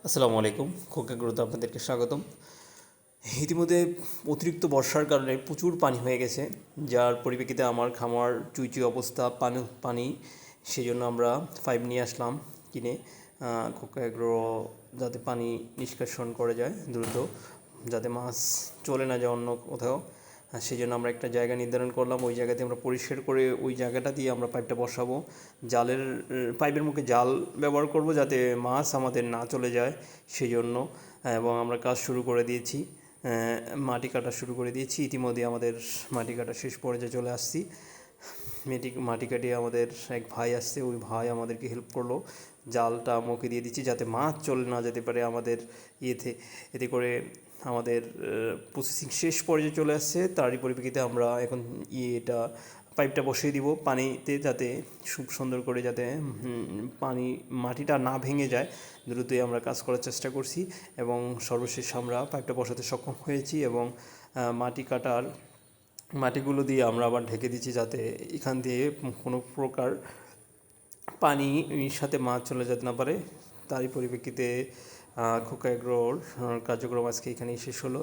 আসসালামু আলাইকুম। খোকা গ্রোতে আপনাদেরকে স্বাগতম। ইতিমধ্যে অতিরিক্ত বর্ষার কারণে প্রচুর পানি হয়ে গেছে, যার পরিপ্রেক্ষিতে আমার খামার চুইচুই অবস্থা, পানি পানি। সেই জন্য আমরা পাইপ নিয়ে আসলাম কিনে। খোকা এগ্রো যাতে পানি নিষ্কাশন করে যায় দ্রুত, যাতে মাছ চলে না যায় অন্য কোথাও। সেই জন্য আমরা একটা জায়গা নির্ধারণ করলাম, ওই জায়গাতে আমরা পরিষ্কার করে ওই জায়গাটা দিয়ে আমরা পাইপটা বসাবো। জালের পাইপের মুখে জাল ব্যবহার করব যাতে মাছ আমাদের না চলে যায় সেই জন্য। এবং আমরা কাজ শুরু করে দিয়েছি, মাটি কাটা শুরু করে দিয়েছি। ইতিমধ্যে আমাদের মাটি কাটা শেষ পর্যায়ে চলে আসছি। মাটি কাটিয়ে আমাদের এক ভাই আসছে, ওই ভাই আমাদেরকে হেল্প করলো। জালটা মুখে দিয়ে দিচ্ছি যাতে মাছ চলে না যেতে পারে আমাদের ইয়েতে। এতে করে আমাদের প্রসেসিং শেষ পর্যায়ে চলে আসছে। তারই পরিপ্রেক্ষিতে আমরা এখন এটা পাইপটা বসিয়ে দিব পানিতে, যাতে খুব সুন্দর করে যাতে পানি মাটিটা না ভেঙে যায়। দ্রুতই আমরা কাজ করার চেষ্টা করছি এবং সর্বশেষ আমরা পাইপটা বসাতে সক্ষম হয়েছি। এবং মাটিগুলো দিয়ে আমরা আবার ঢেকে দিচ্ছি যাতে এখান দিয়ে কোনো প্রকার পানির সাথে মাছ চলে যেতে না পারে। তারই পরিপ্রেক্ষিতে খোকা এগ্রোর কার্যক্রম আজকে এখানেই শেষ হলো।